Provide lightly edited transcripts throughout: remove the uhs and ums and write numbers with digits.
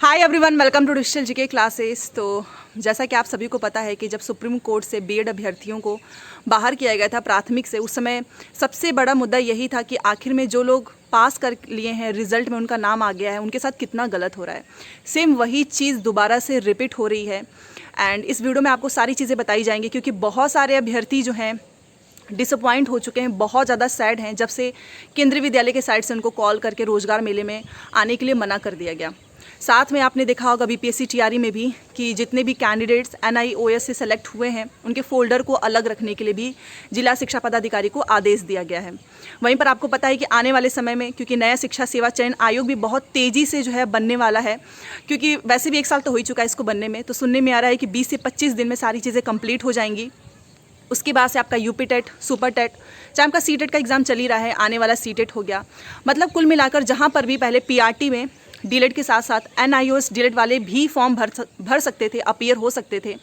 Hi everyone, welcome to digital GK classes. तो जैसा कि आप सभी को पता है कि जब सुप्रीम कोर्ट से बीएड अभ्यर्थियों को बाहर किया गया था प्राथमिक से, उस समय सबसे बड़ा मुद्दा यही था कि आखिर में जो लोग पास कर लिए हैं, रिजल्ट में उनका नाम आ गया है, उनके साथ कितना गलत हो रहा है। सेम वही चीज़ दोबारा से रिपीट हो रही है एंड इस वीडियो में आपको सारी चीज़ें बताई जाएंगी, क्योंकि बहुत सारे अभ्यर्थी जो हैं डिसअपॉइंट हो चुके हैं, बहुत ज़्यादा सैड हैं जब से केंद्रीय विद्यालय के साइड से उनको कॉल करके रोजगार मेले में आने के लिए मना कर दिया गया। साथ में आपने देखा होगा बीपीएससी टीआरई में भी कि जितने भी कैंडिडेट्स एनआईओएस से सेलेक्ट हुए हैं उनके फोल्डर को अलग रखने के लिए भी जिला शिक्षा पदाधिकारी को आदेश दिया गया है। वहीं पर आपको पता है कि आने वाले समय में, क्योंकि नया शिक्षा सेवा चयन आयोग भी बहुत तेज़ी से जो है बनने वाला है, क्योंकि वैसे भी 1 साल तो हो ही चुका है इसको बनने में, तो सुनने में आ रहा है कि 20 से 25 दिन में सारी चीज़ें कंप्लीट हो जाएंगी। उसके बाद से आपका यूपी टेट, सुपर टेट, चाहे आपका सी टेट का एग्ज़ाम चल ही रहा है, आने वाला सी टेट हो गया। मतलब कुल मिलाकर जहाँ पर भी पहले पीआरटी में डीलेट के साथ साथ एनआईओएस डीलेट वाले भी फॉर्म भर सकते थे, अपीयर हो सकते थे,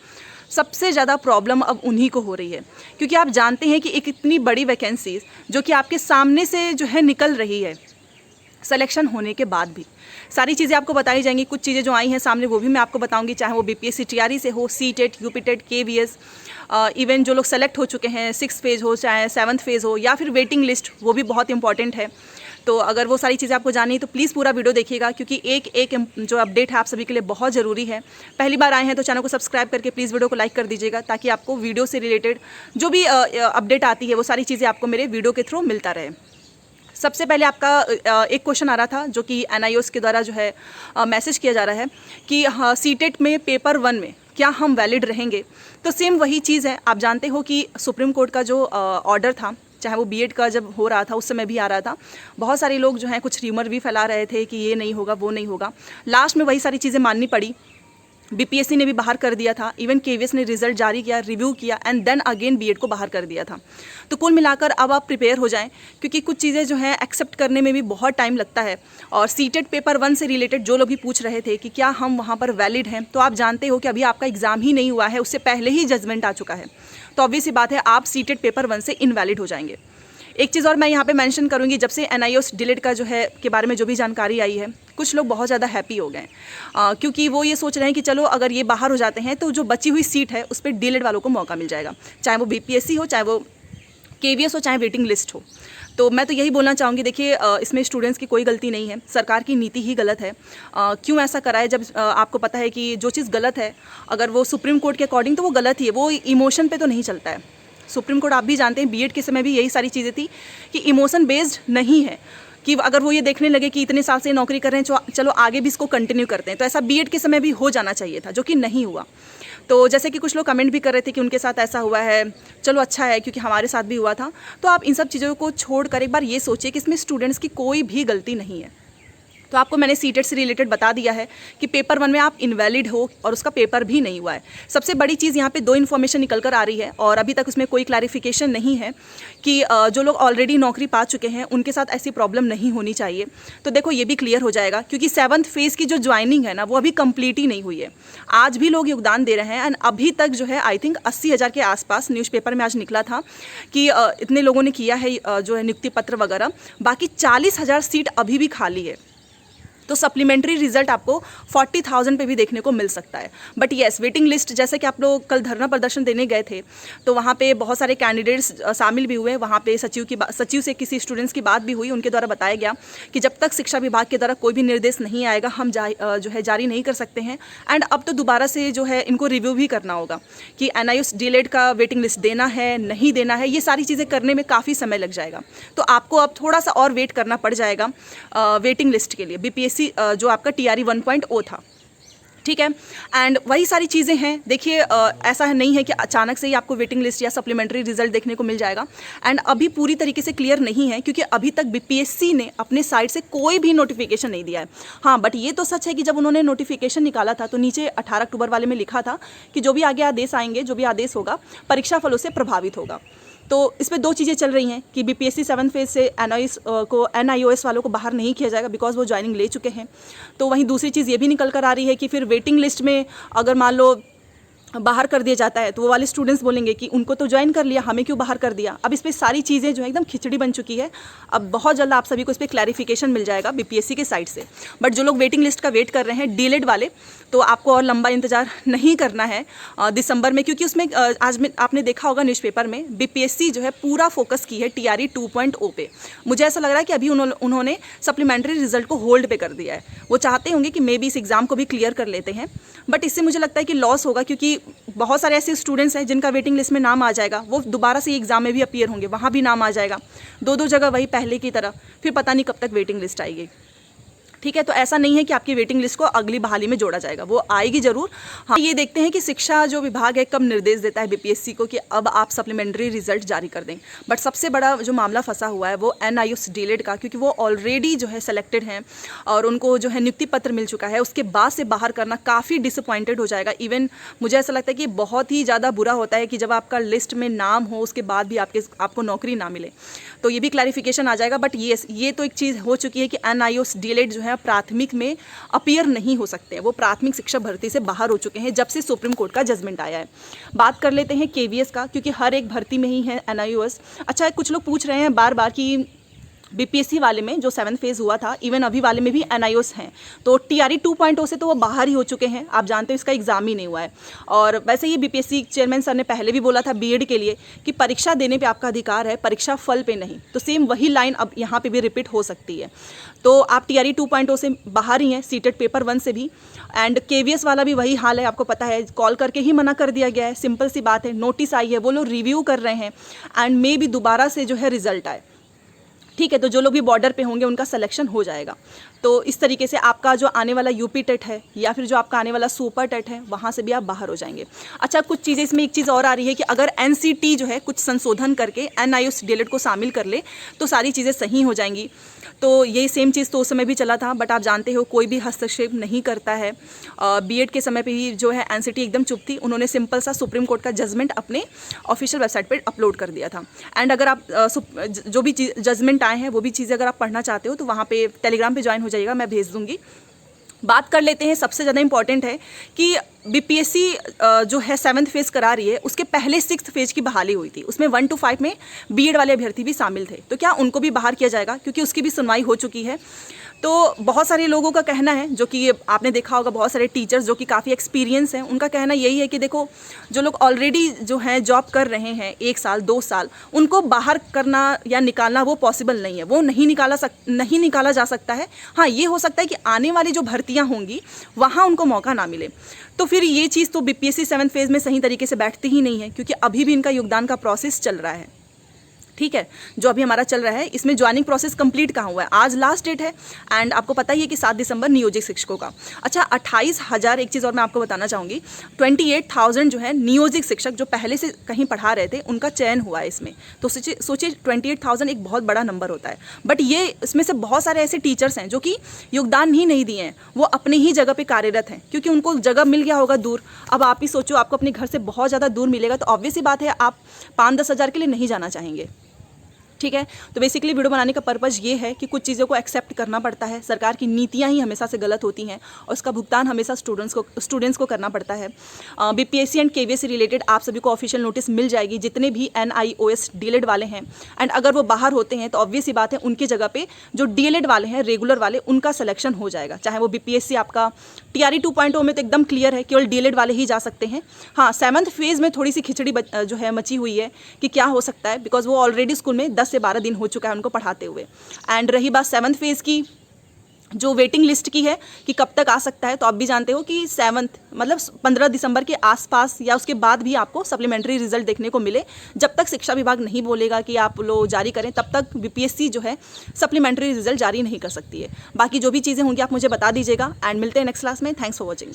सबसे ज़्यादा प्रॉब्लम अब उन्हीं को हो रही है। क्योंकि आप जानते हैं कि एक इतनी बड़ी वैकेंसी जो कि आपके सामने से जो है निकल रही है, सिलेक्शन होने के बाद भी सारी चीज़ें आपको बताई जाएंगी। कुछ चीज़ें जो आई हैं सामने वो भी मैं आपको बताऊंगी, चाहे वो बीपीएससी टीआरई से हो, C TET, UP TET, KVS, even जो लोग सेलेक्ट हो चुके हैं 6th फेज़ हो, चाहे 7th फेज़ हो, या फिर वेटिंग लिस्ट, वो भी बहुत इंपॉर्टेंट है। तो अगर वो सारी चीज़ें आपको जाननी है तो प्लीज़ पूरा वीडियो देखिएगा, क्योंकि एक एक जो अपडेट है आप सभी के लिए बहुत ज़रूरी है। पहली बार आए हैं तो चैनल को सब्सक्राइब करके प्लीज़ वीडियो को लाइक कर दीजिएगा, ताकि आपको वीडियो से रिलेटेड जो भी अपडेट आती है वो सारी चीज़ें आपको मेरे वीडियो के थ्रू मिलता रहे। सबसे पहले आपका एक क्वेश्चन आ रहा था जो कि एनआईओएस के द्वारा जो है मैसेज किया जा रहा है कि हाँ, सीटेट में पेपर 1 में क्या हम वैलिड रहेंगे। तो सेम वही चीज़ है। आप जानते हो कि सुप्रीम कोर्ट का जो ऑर्डर था, चाहे वो बीएड का जब हो रहा था उस समय भी आ रहा था, बहुत सारे लोग जो हैं कुछ र्यूमर भी फैला रहे थे कि ये नहीं होगा, वो नहीं होगा। लास्ट में वही सारी चीज़ें माननी पड़ी। बीपीएससी ने भी बाहर कर दिया था, इवन केवीएस ने रिजल्ट जारी किया, रिव्यू किया एंड देन अगेन बीएड को बाहर कर दिया था। तो कुल मिलाकर अब आप प्रिपेयर हो जाएं, क्योंकि कुछ चीज़ें जो हैं एक्सेप्ट करने में भी बहुत टाइम लगता है। और सीटेट पेपर 1 से रिलेटेड जो लोग भी पूछ रहे थे कि क्या हम वहाँ पर वैलिड हैं, तो आप जानते हो कि अभी आपका एग्ज़ाम ही नहीं हुआ है, उससे पहले ही जजमेंट आ चुका है। तो ऑब्वियस सी बात है, आप सीटेट पेपर 1 से इनवैलिड हो जाएंगे। एक चीज़ और मैं यहाँ पे मेंशन करूँगी, जब से एनआईओएस डिलीट का जो है के बारे में जो भी जानकारी आई है, कुछ लोग बहुत ज़्यादा हैप्पी हो गए, क्योंकि वो ये सोच रहे हैं कि चलो अगर ये बाहर हो जाते हैं तो जो बची हुई सीट है उस पर डिलीट वालों को मौका मिल जाएगा, चाहे वो बीपीएससी हो, चाहे वो केवीएस हो, चाहे वेटिंग लिस्ट हो। तो मैं तो यही बोलना चाहूँगी, देखिए इसमें स्टूडेंट्स की कोई गलती नहीं है, सरकार की नीति ही गलत है। क्यों ऐसा करा है, जब आपको पता है कि जो चीज़ गलत है अगर वो सुप्रीम कोर्ट के अकॉर्डिंग तो वो गलत ही है, वो इमोशन पे तो नहीं चलता है। सुप्रीम कोर्ट आप भी जानते हैं बीएड के समय भी यही सारी चीज़ें थी कि इमोशन बेस्ड नहीं है, कि अगर वो ये देखने लगे कि इतने साल से नौकरी कर रहे हैं, चलो आगे भी इसको कंटिन्यू करते हैं, तो ऐसा बीएड के समय भी हो जाना चाहिए था, जो कि नहीं हुआ। तो जैसे कि कुछ लोग कमेंट भी कर रहे थे कि उनके साथ ऐसा हुआ है, चलो अच्छा है क्योंकि हमारे साथ भी हुआ था। तो आप इन सब चीज़ों को छोड़कर एक बार ये सोचिए कि इसमें स्टूडेंट्स की कोई भी गलती नहीं है। तो आपको मैंने सीटेट से रिलेटेड बता दिया है कि पेपर 1 में आप इनवैलिड हो और उसका पेपर भी नहीं हुआ है। सबसे बड़ी चीज़ यहाँ पे 2 इन्फॉर्मेशन निकल कर आ रही है और अभी तक उसमें कोई क्लैरिफिकेशन नहीं है कि जो लोग ऑलरेडी नौकरी पा चुके हैं उनके साथ ऐसी प्रॉब्लम नहीं होनी चाहिए। तो देखो ये भी क्लियर हो जाएगा, क्योंकि 7th फेज़ की जो ज्वाइनिंग है ना, वो अभी कंप्लीट ही नहीं हुई है। आज भी लोग योगदान दे रहे हैं एंड अभी तक जो है आई थिंक 80,000 के आसपास न्यूज़पेपर में आज निकला था कि इतने लोगों ने किया है जो है नियुक्ति पत्र वगैरह। बाकी 40,000 सीट अभी भी खाली है। तो सप्लीमेंट्री रिजल्ट आपको 40,000 पे भी देखने को मिल सकता है। बट येस, वेटिंग लिस्ट, जैसे कि आप लोग कल धरना प्रदर्शन देने गए थे तो वहाँ पे बहुत सारे कैंडिडेट्स शामिल भी हुए। वहाँ पे सचिव से किसी स्टूडेंट्स की बात भी हुई, उनके द्वारा बताया गया कि जब तक शिक्षा विभाग के द्वारा कोई भी निर्देश नहीं आएगा हम जो है जारी नहीं कर सकते हैं। एंड अब तो दोबारा से जो है इनको रिव्यू भी करना होगा कि एनआईओएस डीलेट का वेटिंग लिस्ट देना है नहीं देना है, ये सारी चीज़ें करने में काफ़ी समय लग जाएगा। तो आपको अब थोड़ा सा और वेट करना पड़ जाएगा वेटिंग लिस्ट के लिए, बीपीएससी जो आपका टीआरई 1.0 था, ठीक है। एंड वही सारी चीज़ें हैं। देखिए ऐसा नहीं है कि अचानक से ही आपको वेटिंग लिस्ट या सप्लीमेंट्री रिजल्ट देखने को मिल जाएगा। एंड अभी पूरी तरीके से क्लियर नहीं है, क्योंकि अभी तक बीपीएससी ने अपने साइड से कोई भी नोटिफिकेशन नहीं दिया है। हाँ, बट ये तो सच है कि जब उन्होंने नोटिफिकेशन निकाला था तो नीचे 18 अक्टूबर वाले में लिखा था कि जो भी आगे आदेश आएंगे, जो भी आदेश होगा परीक्षा फलों से प्रभावित होगा। तो इस पर 2 चीज़ें चल रही हैं कि बीपीएससी 7th फेज से एनआईओएस वालों को बाहर नहीं किया जाएगा, बिकॉज वो ज्वाइनिंग ले चुके हैं। तो वहीं दूसरी चीज़ ये भी निकल कर आ रही है कि फिर वेटिंग लिस्ट में अगर मान लो बाहर कर दिया जाता है तो वो वाले स्टूडेंट्स बोलेंगे कि उनको तो ज्वाइन कर लिया, हमें क्यों बाहर कर दिया। अब इस पर सारी चीज़ें जो है एकदम खिचड़ी बन चुकी है। अब बहुत जल्द आप सभी को इस पर क्लैरिफिकेशन मिल जाएगा बीपीएससी के साइड से। बट जो लोग वेटिंग लिस्ट का वेट कर रहे हैं डीएलएड वाले, तो आपको और लंबा इंतजार नहीं करना है दिसंबर में, क्योंकि उसमें आज में आपने देखा होगा न्यूज़पेपर में बीपीएससी जो है पूरा फोकस की है टीआरई 2.0 पे। मुझे ऐसा लग रहा है कि अभी उन्होंने सप्लीमेंट्री रिजल्ट को होल्ड पे कर दिया है। वो चाहते होंगे कि मे बी इस एग्ज़ाम को भी क्लियर कर लेते हैं, बट इससे मुझे लगता है कि लॉस होगा, क्योंकि बहुत सारे ऐसे स्टूडेंट्स हैं जिनका वेटिंग लिस्ट में नाम आ जाएगा, वो दोबारा से एग्जाम में भी अपीयर होंगे, वहाँ भी नाम आ जाएगा, दो जगह वही पहले की तरह, फिर पता नहीं कब तक वेटिंग लिस्ट आएगी। ठीक है, तो ऐसा नहीं है कि आपकी वेटिंग लिस्ट को अगली बहाली में जोड़ा जाएगा, वो आएगी जरूर। हाँ, ये देखते हैं कि शिक्षा जो विभाग है कब निर्देश देता है बीपीएससी को कि अब आप सप्लीमेंट्री रिजल्ट जारी कर दें। बट सबसे बड़ा जो मामला फंसा हुआ है वो एनआईओएस डीएलएड का, क्योंकि वो ऑलरेडी जो है सेलेक्टेड हैं और उनको जो है नियुक्ति पत्र मिल चुका है। उसके बाद से बाहर करना काफ़ी डिसअपॉइंटेड हो जाएगा। इवन मुझे ऐसा लगता है कि बहुत ही ज़्यादा बुरा होता है कि जब आपका लिस्ट में नाम हो उसके बाद भी आपको नौकरी ना मिले। तो ये भी क्लैरिफिकेशन आ जाएगा। बट ये तो एक चीज़ हो चुकी है कि एनआईओएस डीएलएड जो है प्राथमिक में अपीयर नहीं हो सकते हैं, वो प्राथमिक शिक्षा भर्ती से बाहर हो चुके हैं जब से सुप्रीम कोर्ट का जजमेंट आया है। बात कर लेते हैं केवीएस का, क्योंकि हर एक भर्ती में ही है एनआईओएस। अच्छा, कुछ लोग पूछ रहे हैं बार बार कि बीपीएससी वाले में जो 7th फेज़ हुआ था, इवन अभी वाले में भी एनआईओएस हैं, तो टीआरई 2.0 से तो वो बाहर ही हो चुके हैं। आप जानते हो इसका एग्ज़ाम ही नहीं हुआ है। और वैसे ही बीपीएससी चेयरमैन सर ने पहले भी बोला था बीएड के लिए कि परीक्षा देने पे आपका अधिकार है, परीक्षा फल पे नहीं। तो सेम वही लाइन अब यहाँ पे भी रिपीट हो सकती है। तो आप टीआरई 2.0 से बाहर ही हैं, सीटेट पेपर 1 से भी। एंड केवीएस वाला भी वही हाल है, आपको पता है, कॉल करके ही मना कर दिया गया है। सिंपल सी बात है, नोटिस आई है, वो लोग रिव्यू कर रहे हैं एंड मे भी दोबारा से जो है रिजल्ट आए। ठीक है, तो जो लोग भी बॉर्डर पे होंगे उनका सिलेक्शन हो जाएगा। तो इस तरीके से आपका जो आने वाला यूपी टेट है या फिर जो आपका आने वाला सुपर टेट है, वहाँ से भी आप बाहर हो जाएंगे। अच्छा, कुछ चीज़ें इसमें एक चीज़ और आ रही है कि अगर एनसीटी जो है कुछ संशोधन करके एनआईओएस डीएलएड को शामिल कर ले तो सारी चीज़ें सही हो जाएंगी। तो ये सेम चीज़ तो उस समय भी चला था, बट आप जानते हो कोई भी हस्तक्षेप नहीं करता है। बीएड के समय पे ही जो है एनसीटी एकदम चुप थी, उन्होंने सिंपल सा सुप्रीम कोर्ट का जजमेंट अपने ऑफिशियल वेबसाइट पे अपलोड कर दिया था। एंड अगर आप जो भी जजमेंट आए हैं वो भी चीज़ें अगर आप पढ़ना चाहते हो तो वहाँ पे टेलीग्राम पे ज्वाइन हो जाइएगा, मैं भेज दूँगी। बात कर लेते हैं, सबसे ज़्यादा इंपॉर्टेंट है कि बीपीएससी जो है 7th फेज़ करा रही है, उसके पहले 6th फेज़ की बहाली हुई थी। उसमें 1 to 5 में बीएड वाले अभ्यर्थी भी शामिल थे, तो क्या उनको भी बाहर किया जाएगा, क्योंकि उसकी भी सुनवाई हो चुकी है। तो बहुत सारे लोगों का कहना है, जो कि आपने देखा होगा, बहुत सारे टीचर्स जो कि काफ़ी एक्सपीरियंस हैं, उनका कहना यही है कि देखो, जो लोग ऑलरेडी जो हैं जॉब कर रहे हैं 1 साल 2 साल, उनको बाहर करना या निकालना वो पॉसिबल नहीं है, वो नहीं निकाला जा सकता है। हाँ, ये हो सकता है कि आने वाली जो भर्तियाँ होंगी वहाँ उनको मौका ना मिले। तो फिर ये चीज़ तो बीपीएससी 7th फेज़ में सही तरीके से बैठती ही नहीं है, क्योंकि अभी भी इनका योगदान का प्रोसेस चल रहा है। ठीक है, जो अभी हमारा चल रहा है इसमें ज्वाइनिंग प्रोसेस कंप्लीट कहाँ हुआ है, आज लास्ट डेट है। एंड आपको पता ही है कि 7 दिसंबर नियोजित शिक्षकों का। अच्छा, 28,000, एक चीज़ और मैं आपको बताना चाहूँगी, 28,000 जो है नियोजित शिक्षक जो पहले से कहीं पढ़ा रहे थे उनका चयन हुआ है इसमें। तो सोचिए 28,000 एक बहुत बड़ा नंबर होता है। बट ये इसमें से बहुत सारे ऐसे टीचर्स हैं जो कि योगदान ही नहीं दिए हैं, वो अपनी ही जगह पर कार्यरत हैं, क्योंकि उनको जगह मिल गया होगा दूर। अब आप ही सोचो, आपको अपने घर से बहुत ज़्यादा दूर मिलेगा, तो ऑब्वियस ही बात है आप 5-10 हज़ार के लिए नहीं जाना चाहेंगे। ठीक है, तो बेसिकली वीडियो बनाने का पर्पज़ ये है कि कुछ चीज़ों को एक्सेप्ट करना पड़ता है। सरकार की नीतियाँ ही हमेशा से गलत होती हैं और उसका भुगतान हमेशा स्टूडेंट्स को करना पड़ता है। बीपीएससी एंड केवीएस से रिलेटेड आप सभी को ऑफिशियल नोटिस मिल जाएगी, जितने भी एनआईओएस डीएलएड वाले हैं। एंड अगर वो बाहर होते हैं तो ऑब्वियस ही बात है उनकी जगह पे जो डीएलएड वाले हैं, रेगुलर वाले, उनका सिलेक्शन हो जाएगा। चाहे वो बीपीएससी आपका टीआरई 2.0 में तो एकदम क्लियर है, केवल डीएलएड वाले ही जा सकते हैं। हाँ, 7th फेज़ में थोड़ी सी खिचड़ी जो है मची हुई है कि क्या हो सकता है, बिकॉज वो ऑलरेडी स्कूल में 10 से 12 दिन हो चुका है उनको पढ़ाते हुए। एंड रही बात 7th फेज़ की, जो वेटिंग लिस्ट की है कि कब तक आ सकता है, तो आप भी जानते हो कि 7th मतलब 15 दिसंबर के आसपास या उसके बाद भी आपको सप्लीमेंट्री रिजल्ट देखने को मिले। जब तक शिक्षा विभाग नहीं बोलेगा कि आप लोग जारी करें, तब तक बीपीएससी जो है सप्लीमेंट्री रिजल्ट जारी नहीं कर सकती है। बाकी जो भी चीज़ें होंगी आप मुझे बता दीजिएगा। एंड मिलते हैं नेक्स्ट क्लास में। Thanks for watching.